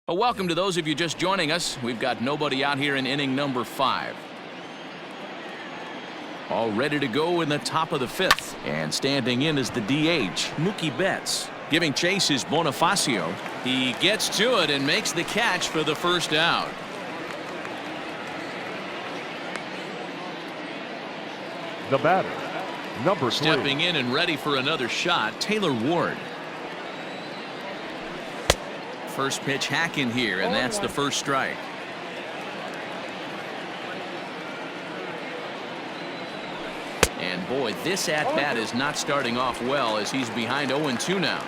Welcome to those of you just joining us. We've got nobody out here in inning number 5. All ready to go in the top of the 5th. And standing in is the DH, Mookie Betts. Giving chase is Bonifacio. He gets to it and makes the catch for the first out. The batter, number 3. Stepping in and ready for another shot, Taylor Ward. First pitch hack in here, and that's the first strike. And boy, this at-bat is not starting off well as he's behind 0-2 now.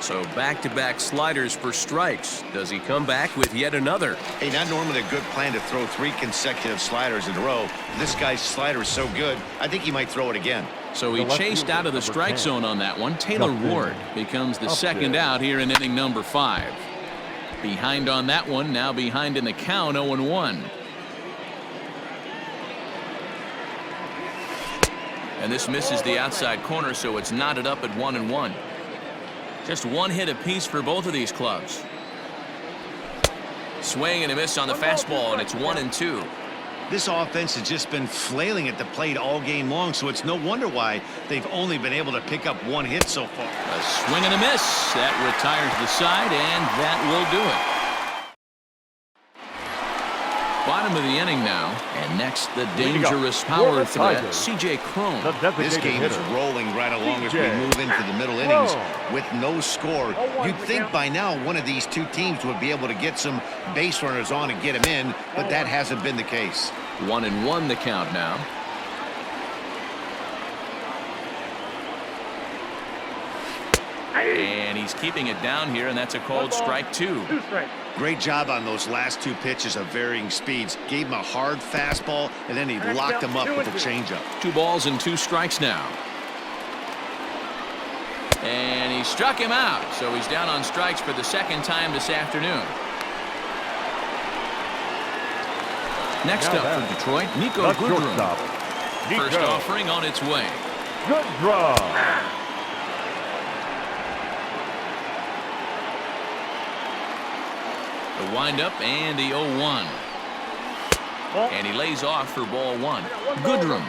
So back-to-back sliders for strikes. Does he come back with yet another? Hey, not normally a good plan to throw 3 consecutive sliders in a row. This guy's slider is so good, I think he might throw it again. So he chased out of the strike zone on that one. Taylor Ward becomes the second out here in inning number 5. Behind on that one, now behind in the count, 0-1. And this misses the outside corner, so it's knotted up at 1-1. Just one hit apiece for both of these clubs. Swing and a miss on the fastball, and it's 1-2. This offense has just been flailing at the plate all game long, so it's no wonder why they've only been able to pick up 1 hit so far. A swing and a miss. That retires the side, and that will do it. Bottom of the inning now, and next the dangerous power threat, C.J. Cron. This game is rolling right along as we move into the middle innings with no score. You'd think by now one of these two teams would be able to get some base runners on and get them in, but that hasn't been the case. 1-1 the count now. And he's keeping it down here, and that's a called strike 2. Great job on those last 2 pitches of varying speeds. Gave him a hard fastball, and then he locked him up with a changeup. 2 balls and 2 strikes now. And he struck him out, so he's down on strikes for the second time this afternoon. Next up for Detroit, Nico Goodrum. First offering on its way. Good draw. The windup and the 0-1. And he lays off for ball 1. Goodrum,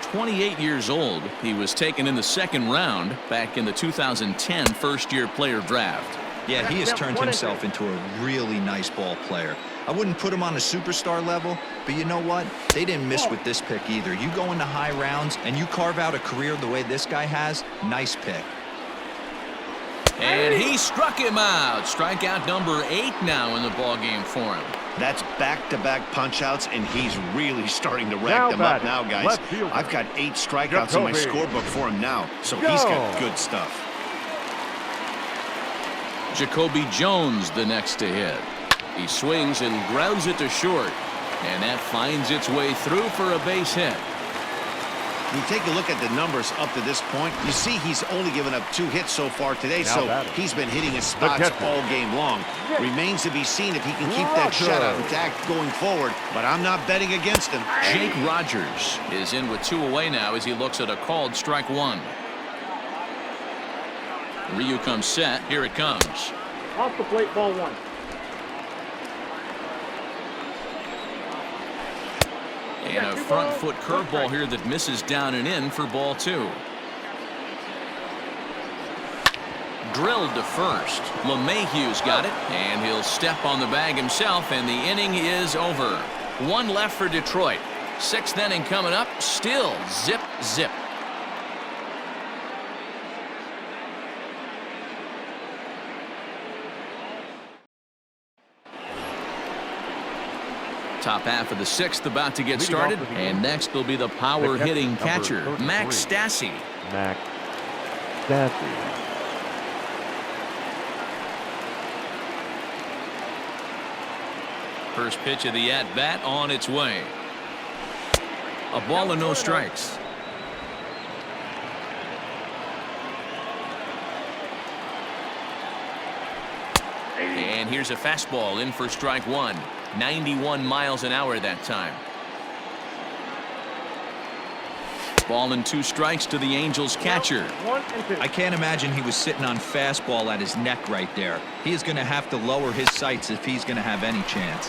28 years old. He was taken in the 2nd round back in the 2010 first-year player draft. Yeah, he has turned himself into a really nice ball player. I wouldn't put him on a superstar level, but you know what? They didn't miss with this pick either. You go into high rounds and you carve out a career the way this guy has, nice pick. And he struck him out. Strikeout number 8 now in the ballgame for him. That's back-to-back punch-outs, and he's really starting to rack them up now, guys. I've got 8 strikeouts on my scorebook for him now, so he's got good stuff. Jacoby Jones the next to hit. He swings and grounds it to short, and that finds its way through for a base hit. You take a look at the numbers up to this point, you see he's only given up 2 hits so far today, so he's been hitting his spots all game long. Remains to be seen if he can keep that shutout intact going forward, but I'm not betting against him. Jake Rogers is in with 2 away now as he looks at a called strike 1. Ryu comes set. Here it comes. Off the plate, ball 1. And a front foot curveball here that misses down and in for ball 2. Drilled to first. LeMahieu's got it, and he'll step on the bag himself, and the inning is over. 1 left for Detroit. 6th inning coming up. Still zip, zip. Top half of the 6th about to get started, and next will be the power hitting catcher, Max Stassi. Max Stassi. First pitch of the at-bat on its way. A ball and no strikes. And here's a fastball in for strike 1. 91 miles an hour that time. Ball and 2 strikes to the Angels catcher. 1 and 2. I can't imagine he was sitting on fastball at his neck right there. He is going to have to lower his sights if he's going to have any chance.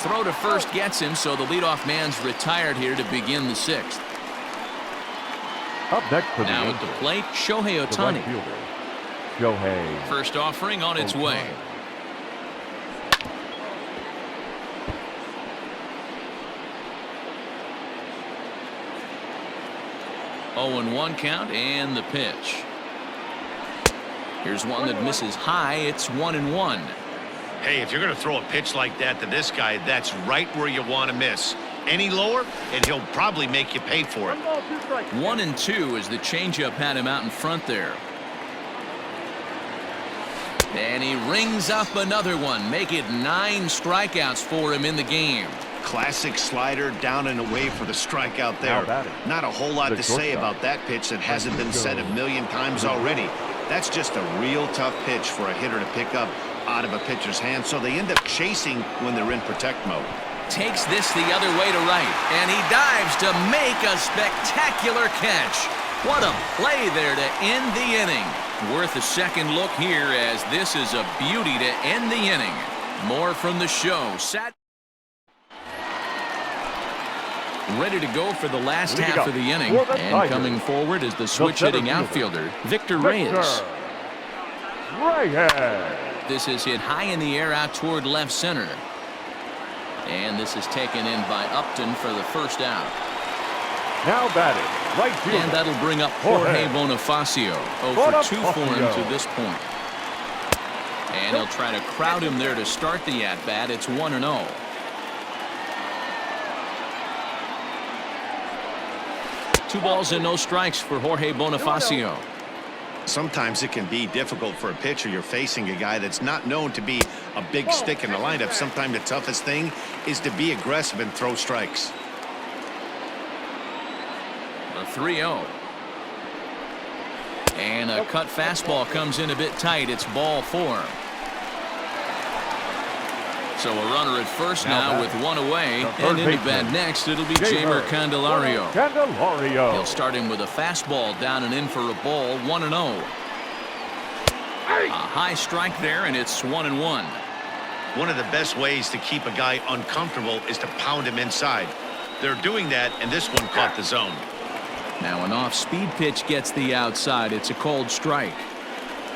Throw to first gets him, so the leadoff man's retired here to begin the 6th. Up next for the Now at the Angels, plate, Shohei the Ohtani. right fielder, Shohei. First offering on its way. Oh, and 1 count and the pitch. Here's one that misses high. It's 1-1. Hey, if you're going to throw a pitch like that to this guy, that's right where you want to miss. Any lower, and he'll probably make you pay for it. 1 ball, 2 strikes. 1-2 as the changeup had him out in front there. And he rings up another one. Make it 9 strikeouts for him in the game. Classic slider down and away for the strikeout there. Not a whole lot to say about that pitch that hasn't been said a million times already. That's just a real tough pitch for a hitter to pick up out of a pitcher's hand, so they end up chasing when they're in protect mode. Takes this the other way to right, and he dives to make a spectacular catch. What a play there to end the inning. Worth a second look here, as this is a beauty to end the inning. More from the show. Ready to go for the last half of the inning, and coming forward is the switch-hitting outfielder, Victor Reyes. This is hit high in the air out toward left center. And this is taken in by Upton for the first out. Now batting, right fielder. And that'll bring up Jorge Bonifacio. 0 for 2 for him to this point. And he'll try to crowd him there to start the at-bat. It's 1-0. Two balls and no strikes for Jorge Bonifacio. Sometimes it can be difficult for a pitcher. You're facing a guy that's not known to be a big stick in the lineup. Sometimes the toughest thing is to be aggressive and throw strikes. A 3-0. And a cut fastball comes in a bit tight. It's ball 4. So a runner at first now with 1 away, and in the bat next it'll be Jeimer Candelario. He'll start him with a fastball down and in for a ball. 1-0. A high strike there, and it's 1-1. One of the best ways to keep a guy uncomfortable is to pound him inside. They're doing that, and this one caught the zone. Now an off-speed pitch gets the outside. It's a cold strike.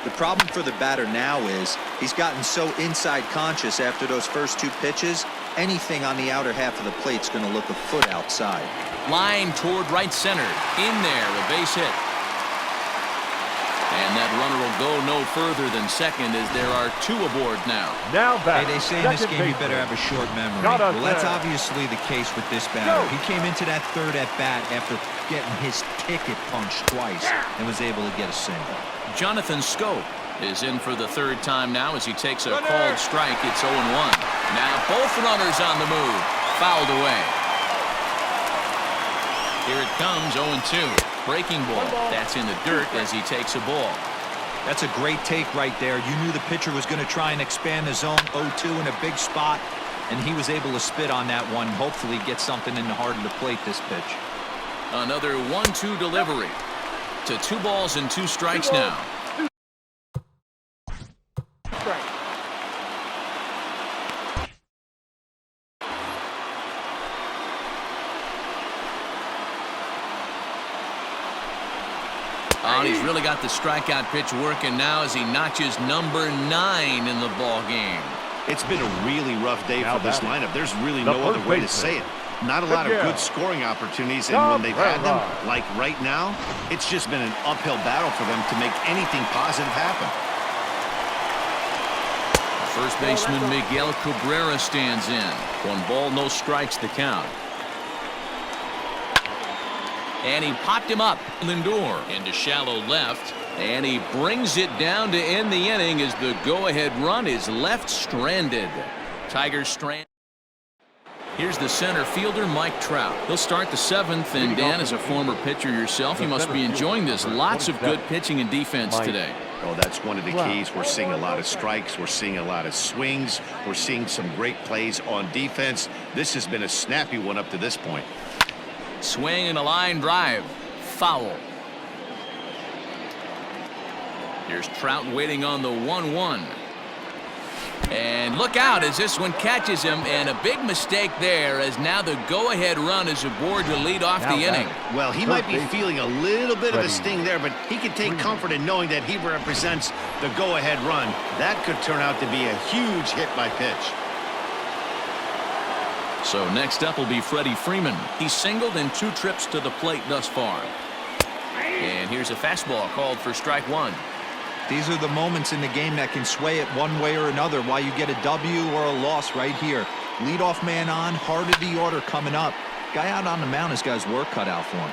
The problem for the batter now is he's gotten so inside conscious after those first 2 pitches. Anything on the outer half of the plate's going to look a foot outside. Line toward right center. In there, a base hit. And that runner will go no further than second, as there are 2 aboard now. Hey, they say in this game you better have a short memory. Well, that's obviously the case with this batter. He came into that 3rd at bat after getting his ticket punched twice and was able to get a single. Jonathan Scope is in for the 3rd time now as he takes a called strike. It's 0-1. Now both runners on the move. Fouled away. Here it comes, 0-2. Breaking ball. That's in the dirt as he takes a ball. That's a great take right there. You knew the pitcher was going to try and expand the zone. 0-2 in a big spot, and he was able to spit on that one. Hopefully get something in the heart of the plate this pitch. Another 1-2 delivery. To 2 balls and 2 strikes now. Oh, he's really got the strikeout pitch working now as he notches number 9 in the ball game. It's been a really rough day for this lineup. There's really no other way to say it. Not a lot of good scoring opportunities, and when they've had them, like right now, it's just been an uphill battle for them to make anything positive happen. First baseman Miguel Cabrera stands in. 1 ball, no strikes the count. And he popped him up. Lindor into shallow left. And he brings it down to end the inning as the go-ahead run is left stranded. Tigers strand. Here's the center fielder, Mike Trout. He'll start the 7th, and Dan, as a former pitcher yourself, you must be enjoying this. Lots of good pitching and defense today. Oh, that's one of the keys. We're seeing a lot of strikes. We're seeing a lot of swings. We're seeing some great plays on defense. This has been a snappy one up to this point. Swing and a line drive. Foul. Here's Trout waiting on the 1-1. And look out as this one catches him, and a big mistake there as now the go-ahead run is aboard to lead off the inning. Well, he might be feeling a little bit of a sting there, but he can take comfort in knowing that he represents the go-ahead run. That could turn out to be a huge hit by pitch. So next up will be Freddie Freeman. He's singled in 2 trips to the plate thus far. And here's a fastball called for strike 1. These are the moments in the game that can sway it one way or another, why you get a W or a loss right here. Leadoff man on, heart of the order coming up. Guy out on the mound has got his work cut out for him.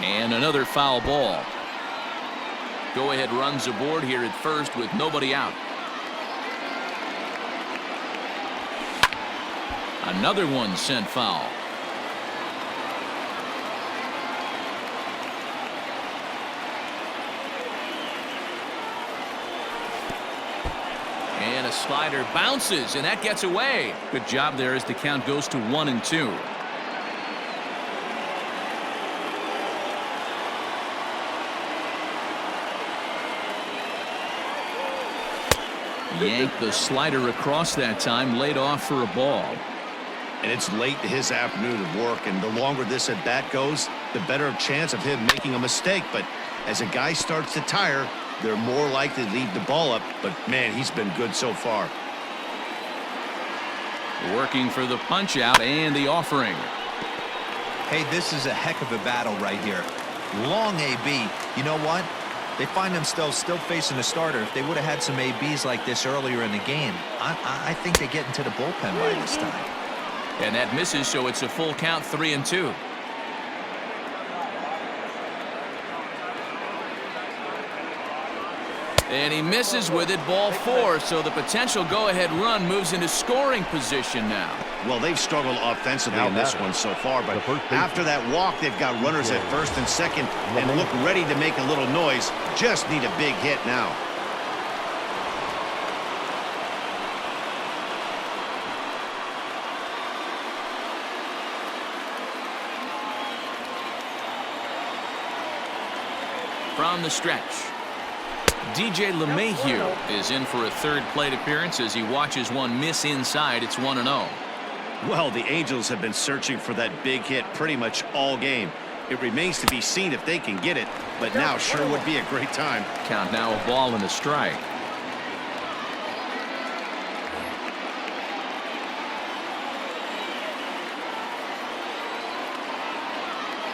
And another foul ball. Go-ahead runs aboard here at first with nobody out. Another one sent foul. And a slider bounces, and that gets away. Good job there as the count goes to 1-2. Yanked the slider across that time, laid off for a ball. And it's late to his afternoon of work, and the longer this at bat goes, the better chance of him making a mistake. But as a guy starts to tire, they're more likely to leave the ball up. But man, he's been good so far. Working for the punch out and the offering. Hey, this is a heck of a battle right here. Long AB. You know what? They find themselves still facing a starter. If they would have had some ABs like this earlier in the game, I think they get into the bullpen by this time. And that misses, so it's a full count, 3-2. And he misses with it, ball 4, so the potential go-ahead run moves into scoring position now. Well, they've struggled offensively in this one so far, but after that walk, they've got runners at first and second and look ready to make a little noise. Just need a big hit now. From the stretch, DJ LeMahieu is in for a third plate appearance as he watches one miss inside. It's 1-0. Well, the Angels have been searching for that big hit pretty much all game. It remains to be seen if they can get it, but now sure would be a great time. Count now a ball and a strike.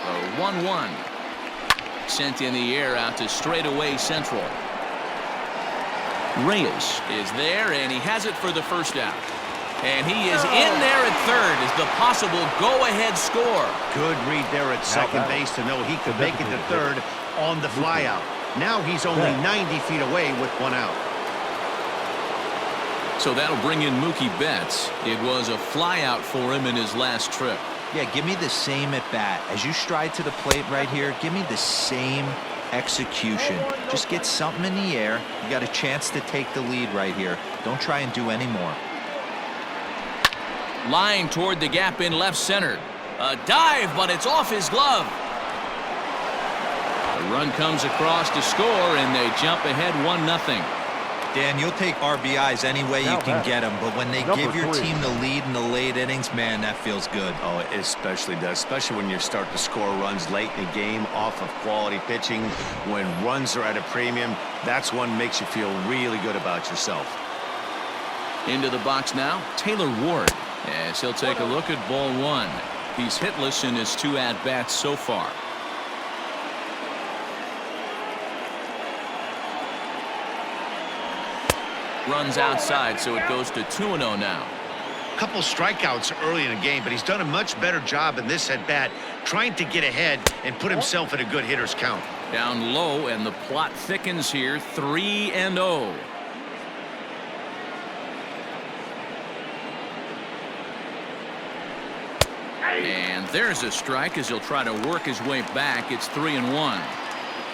The 1-1. Sent in the air out to straightaway central. Reyes is there, and he has it for the first out. And he is in there at third as the possible go-ahead score. Good read there at second base to know he could make it to third on the flyout. Now he's only 90 feet away with 1 out. So that'll bring in Mookie Betts. It was a flyout for him in his last trip. Yeah, give me the same at bat. As you stride to the plate right here, give me the same execution. Just get something in the air. You got a chance to take the lead right here. Don't try and do any more. Line toward the gap in left center. A dive, but it's off his glove. The run comes across to score, and they jump ahead 1-0. Dan, you'll take RBIs any way you can get them, but when they give your team the lead in the late innings, man, that feels good. Oh, it especially does, especially when you start to score runs late in the game off of quality pitching. When runs are at a premium, that's when makes you feel really good about yourself. Into the box now, Taylor Ward, as he'll take a look at ball 1. He's hitless in his 2 at-bats so far. Runs outside, so it goes to 2-0 now. Couple strikeouts early in the game, but he's done a much better job in this at-bat trying to get ahead and put himself in a good hitter's count. Down low, and the plot thickens here, 3-0. And there's a strike as he'll try to work his way back. It's 3-1.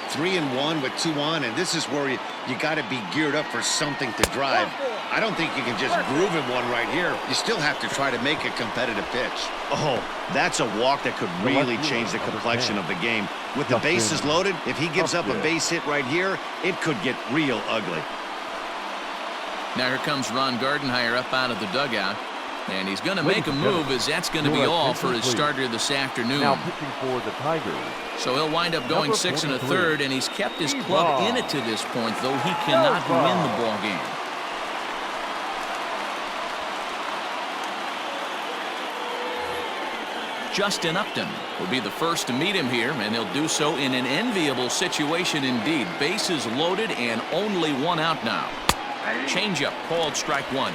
3-1 with 2 on, and this is where you got to be geared up for something to drive. I don't think you can just groove him one right here. You still have to try to make a competitive pitch. Oh, that's a walk that could really change the complexion of the game. With the bases loaded, if he gives up a base hit right here, it could get real ugly. Now here comes Ron Gardenhire up out of the dugout. And he's going to make a move, as that's going to be all for his starter this afternoon. Now pitching for the Tigers. So he'll wind up going 6 1/3, and he's kept his club in it to this point, though he cannot win the ball game. Justin Upton will be the first to meet him here, and he'll do so in an enviable situation indeed. Bases loaded and only one out now. Changeup called strike one.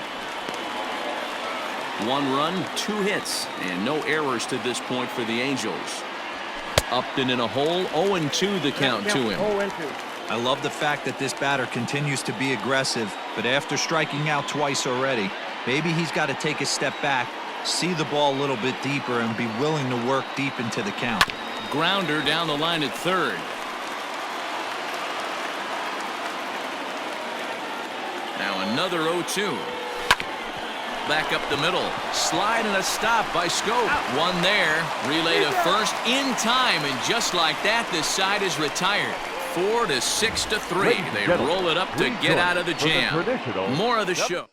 1 run, 2 hits, and no errors to this point for the Angels. Upton in a hole, 0-2 the count to him. 0-2. I love the fact that this batter continues to be aggressive, but after striking out twice already, maybe he's got to take a step back, see the ball a little bit deeper, and be willing to work deep into the count. Grounder down the line at third. Now another 0-2. Back up the middle. Slide and a stop by Scope. One there. Relay to first in time, and just like that, this side is retired. 4 to 6 to 3. They roll it up to get out of the jam. More of the show.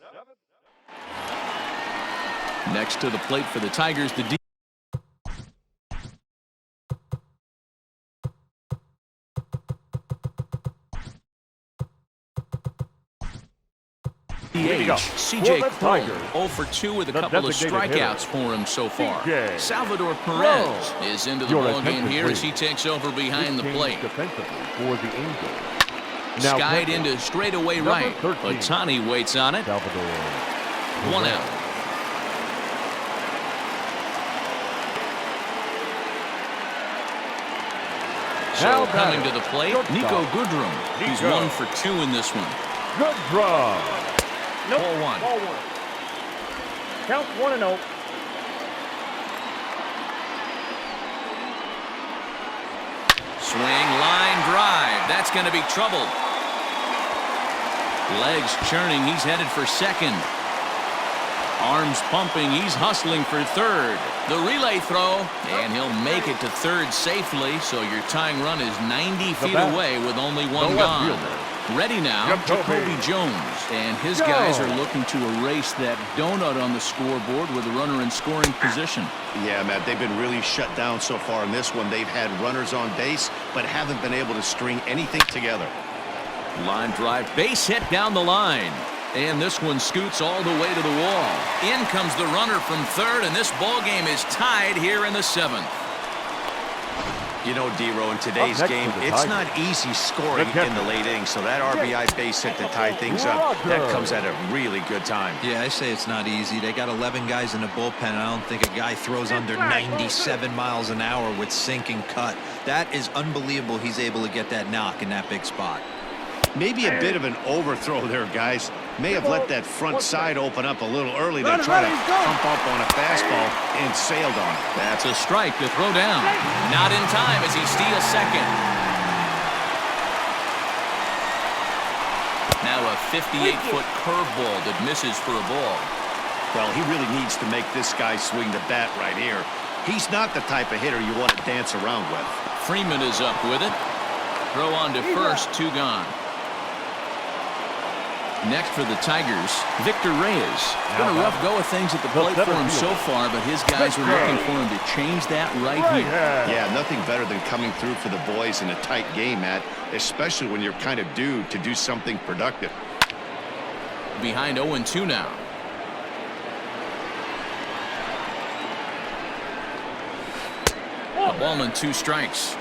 Next to the plate for the Tigers, the CJ Cole, 0 for 2 with a couple of strikeouts for him so far. Salvador Perez is into the ball game here as he takes over behind the plate. Skied into straightaway right. Ohtani waits on it. 1 out. So coming to the plate, Nico Goodrum. He's 1 for 2 in this one. Goodrum. Nope. Ball one. Ball 1. Count 1-0. Swing, line drive. That's going to be trouble. Legs churning. He's headed for second. Arms pumping. He's hustling for third. The relay throw, and he'll make it to third safely. So your tying run is 90 feet away with only one gone. Ready now, Jacoby Jones, and his guys are looking to erase that donut on the scoreboard with a runner in scoring position. Yeah, Matt, they've been really shut down so far in this one. They've had runners on base, but haven't been able to string anything together. Line drive, base hit down the line. And this one scoots all the way to the wall. In comes the runner from third, and this ball game is tied here in the 7th. You know, D-Row, in today's game, it's not easy scoring in the late innings, so that RBI base hit to tie things up, that comes at a really good time. Yeah, I say it's not easy. They got 11 guys in the bullpen, and I don't think a guy throws under 97 miles an hour with sink and cut. That is unbelievable he's able to get that knock in that big spot. Maybe a bit of an overthrow there, guys. May have let that front side open up a little early to try to pump up on a fastball and sailed on it. That's a strike to throw down. Not in time as he steals second. Now a 58-foot curveball that misses for a ball. Well, he really needs to make this guy swing the bat right here. He's not the type of hitter you want to dance around with. Freeman is up with it. Throw on to first, 2 gone. Next for the Tigers, Victor Reyes. It's been a rough go of things at the plate for him so far, but his guys are looking for him to change that right here. Yeah, nothing better than coming through for the boys in a tight game, Matt, especially when you're kind of due to do something productive. Behind 0-2 now. A ball and 2 strikes.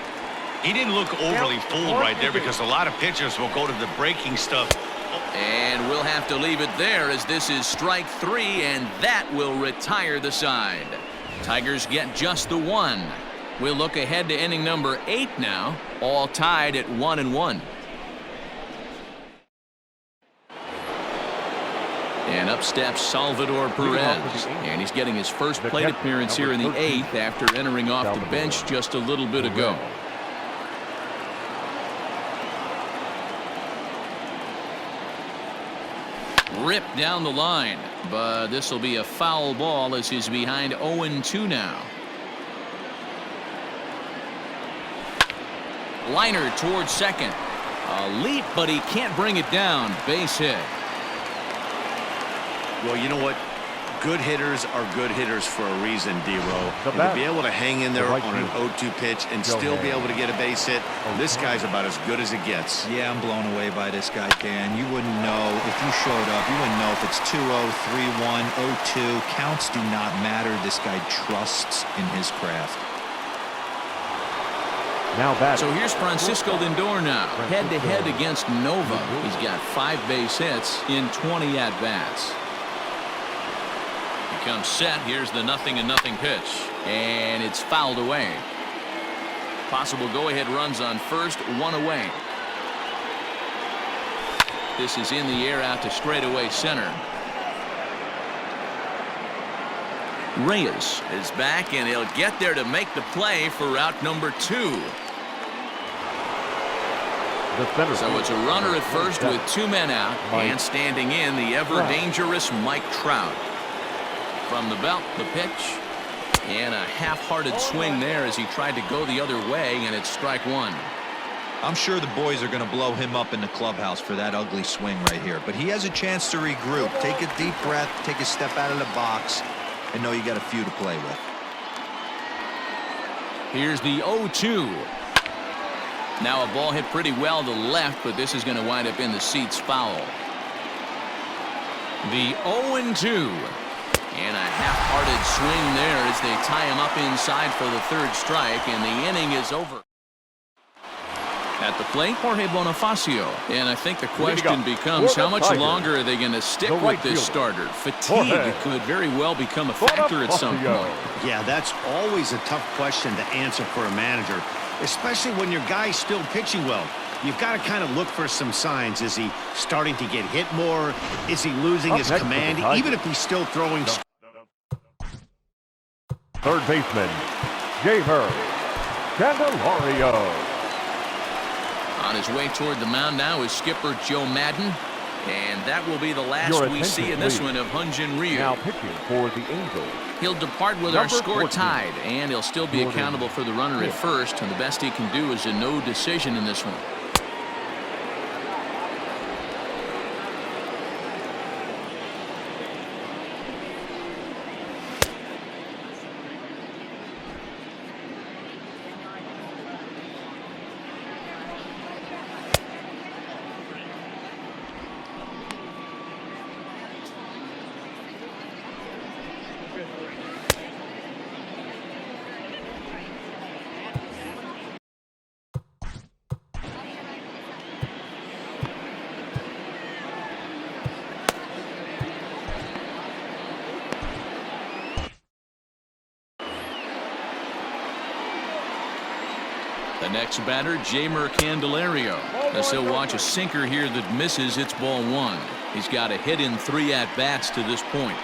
He didn't look overly fooled right there because a lot of pitchers will go to the breaking stuff. And we'll have to leave it there as this is strike 3, and that will retire the side. Tigers get just the 1. We'll look ahead to inning number 8 now, all tied at 1-1. And up steps Salvador Perez, and he's getting his first plate appearance here in the 8th after entering off the bench just a little bit ago. ripped down the line, but this will be a foul ball as he's behind 0-2 now. Liner towards second. A leap, but he can't bring it down. Base hit. Well, you know what? Good hitters are good hitters for a reason, D-Row. To be able to hang in there on an 0-2 pitch and still be able to get a base hit, this guy's about as good as it gets. Yeah, I'm blown away by this guy, Dan. You wouldn't know if you showed up. You wouldn't know if it's 2-0, 3-1, 0-2. Counts do not matter. This guy trusts in his craft. Now batting. So here's Francisco Lindor now, head-to-head against Nova. He's got 5 base hits in 20 at-bats. He comes set. Here's the 0-0 pitch, and it's fouled away. Possible go-ahead runs on first, 1 away. This is in the air out to straightaway center. Reyes is back, and he'll get there to make the play for route number 2. So it's a runner at first with 2 men out, and standing in the ever-dangerous Mike Trout. From the belt, the pitch, and a half-hearted swing there as he tried to go the other way, and it's strike 1. I'm sure the boys are going to blow him up in the clubhouse for that ugly swing right here, but he has a chance to regroup, take a deep breath, take a step out of the box, and know you got a few to play with. Here's the 0-2. Now a ball hit pretty well to left, but this is going to wind up in the seats foul. The 0-2. And a half-hearted swing there as they tie him up inside for the 3rd strike, and the inning is over. At the plate, Jorge Bonifacio. And I think the question becomes, how much longer are they going to stick with this starter? Fatigue could very well become a factor at some point. Yeah, that's always a tough question to answer for a manager, especially when your guy's still pitching well. You've got to kind of look for some signs. Is he starting to get hit more? Is he losing his command, even if he's still throwing? Third baseman, Jamer Candelario. On his way toward the mound now is skipper Joe Madden. And that will be the last we see in this one of Hyun-Jin Ryu. Now pitching for the Angels. He'll depart with our score tied, and he'll still be accountable for the runner at first, and the best he can do is a no decision in this one. The next batter, Jamer Candelario, as he'll watch a sinker here that misses. It's ball 1. He's got a hit in 3 at-bats to this point.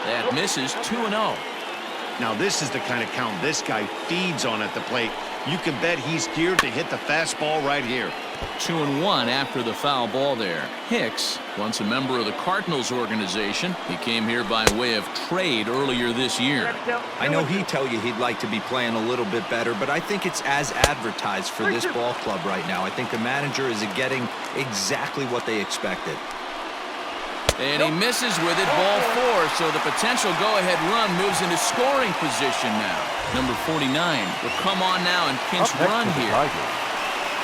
That misses. 2-0. Now this is the kind of count this guy feeds on at the plate. You can bet he's geared to hit the fastball right here. 2-1 after the foul ball there. Hicks, once a member of the Cardinals organization, he came here by way of trade earlier this year. I know he'd tell you he'd like to be playing a little bit better, but I think it's as advertised for this ball club right now. I think the manager is getting exactly what they expected. And he misses with it, ball 4, so the potential go-ahead run moves into scoring position now. Number 49 will come on now and pinch run here.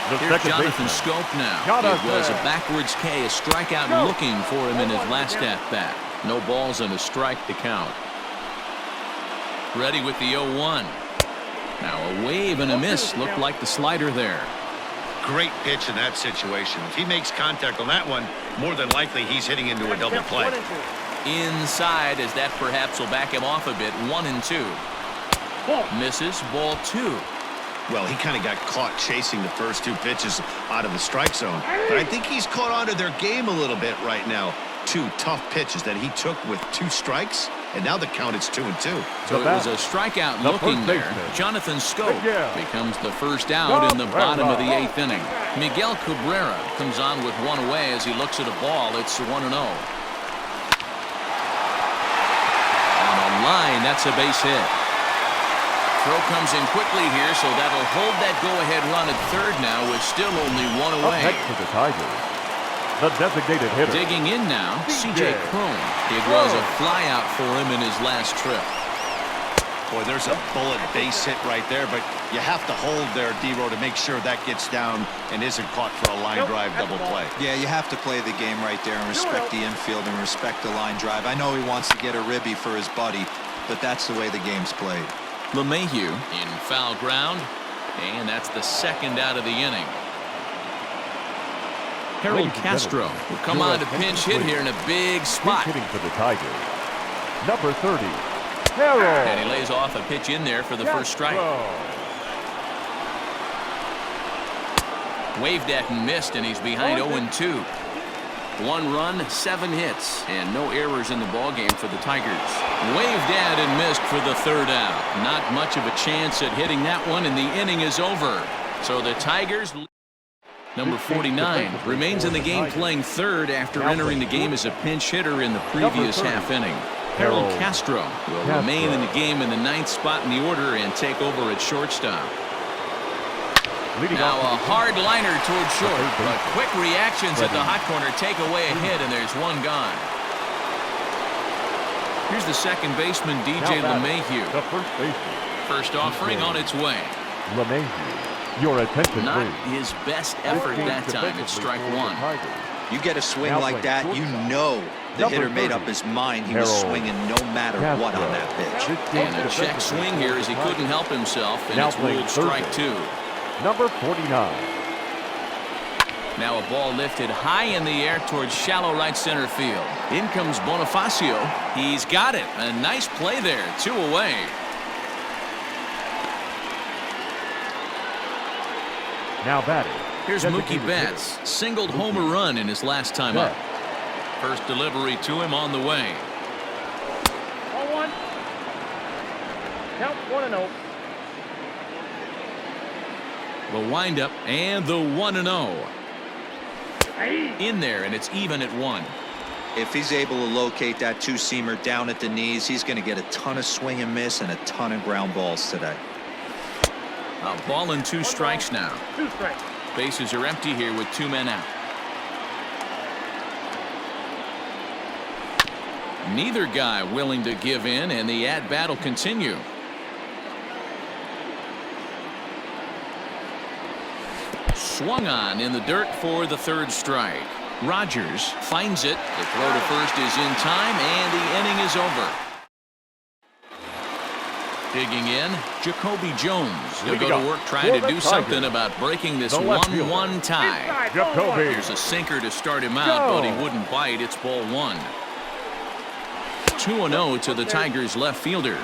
Here's Jonathan Scope now. It was a backwards K, a strikeout looking for him in his last at-bat. No balls and a strike to count. Ready with the 0-1. Now a wave and a miss. Looked like the slider there. Great pitch in that situation. If he makes contact on that one, more than likely he's hitting into a double play. Inside, as that perhaps will back him off a bit. 1-2. Misses, ball 2. Well, he kind of got caught chasing the first 2 pitches out of the strike zone. But I think he's caught onto their game a little bit right now. 2 tough pitches that he took with 2 strikes. and now the count is 2-2. So it was a strikeout looking there. Jonathan Scope becomes the first out in the bottom of the 8th inning. Miguel Cabrera comes on with one away as he looks at a ball. It's 1-0. On a line, that's a base hit. Throw comes in quickly here, so that'll hold that go-ahead run at third now with still only one away. Up next for the Tigers, the designated hitter. Digging in now, C.J. Cron. It was a flyout for him in his last trip. Boy, there's a bullet base hit right there, but you have to hold there, D-Row, to make sure that gets down and isn't caught for a line drive double play. Yeah, you have to play the game right there and respect the infield and respect the line drive. I know he wants to get a ribby for his buddy, but that's the way the game's played. LeMahieu in foul ground, and that's the second out of the inning. Harold Castro will come on to pinch hit here in a big spot. Hitting for the Tigers, number 30, Harold. And he lays off a pitch in there for the first strike. Waved at and missed, and he's behind 0-2. 1 run, 7 hits, and no errors in the ballgame for the Tigers. Waved at and missed for the third out. Not much of a chance at hitting that one, and the inning is over. So the Tigers... Number 49 remains in the game playing third after entering the game as a pinch hitter in the previous half inning. Harold Castro will remain in the game in the 9th spot in the order and take over at shortstop. Now a hard liner toward short, but quick reactions at the hot corner take away a hit, and there's one gone. Here's the second baseman, DJ LeMahieu. The first baseman. First offering on its way. LeMahieu, your attention Not please. his best effort that time. It's strike one. You get a swing like that, you know the hitter made up his mind. He was swinging no matter what on that pitch. And a check swing here as he couldn't help himself, and it's ruled strike two. Number 49. Now a ball lifted high in the air towards shallow right center field. In comes Bonifacio. He's got it. A nice play there. 2 away. Now batting. Here's Mookie Betts. Singled home run in his last time up. First delivery to him on the way. 0-1. Count 1-0. The windup and the 1-0. In there, and it's even at 1. If he's able to locate that two-seamer down at the knees, he's going to get a ton of swing and miss and a ton of ground balls today. A ball and 2 strikes now. 2 strikes. Bases are empty here with 2 men out. Neither guy willing to give in, and the at-bat will continue. Swung on in the dirt for the third strike. Rogers finds it. The throw to first is in time, and the inning is over. Digging in, Jacoby Jones. He'll go to work trying to do something about breaking this 1-1 tie. Here's a sinker to start him out, but he wouldn't bite. It's ball 1. 2-0 to the Tigers left fielder.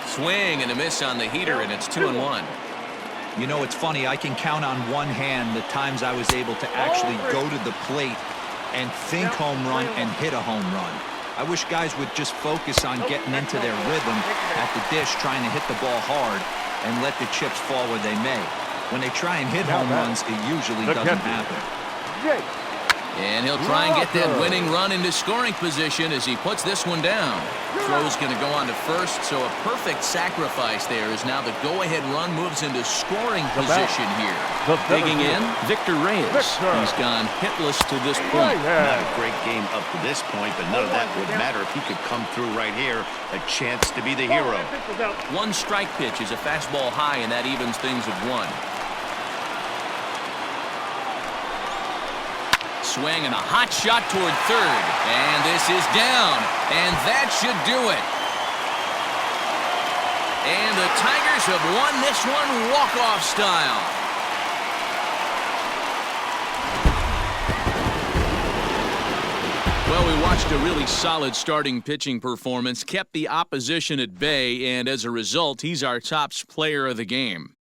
Swing and a miss on the heater, and it's 2-1. You know, it's funny. I can count on one hand the times I was able to actually go to the plate and think home run and hit a home run. I wish guys would just focus on getting into their rhythm at the dish, trying to hit the ball hard and let the chips fall where they may. When they try and hit home runs, it usually doesn't happen. And he'll try and get that winning run into scoring position as he puts this one down. Throw's going to go on to first, so a perfect sacrifice there as now the go-ahead run moves into scoring position here. Digging in, Victor Reyes. He's gone hitless to this point. Not a great game up to this point, but none of that would matter if he could come through right here. A chance to be the hero. 1 strike pitch is a fastball high, and that evens things at 1. Swing and a hot shot toward third, and this is down, and that should do it. And the Tigers have won this one walk-off style. Well, we watched a really solid starting pitching performance, kept the opposition at bay, and as a result, he's our top player of the game.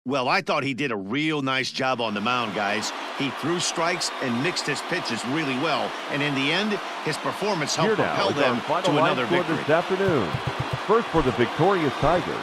Well, I thought he did a real nice job on the mound, guys. He threw strikes and mixed his pitches really well. And in the end, his performance helped propel them to another victory. This afternoon. First for the victorious Tigers,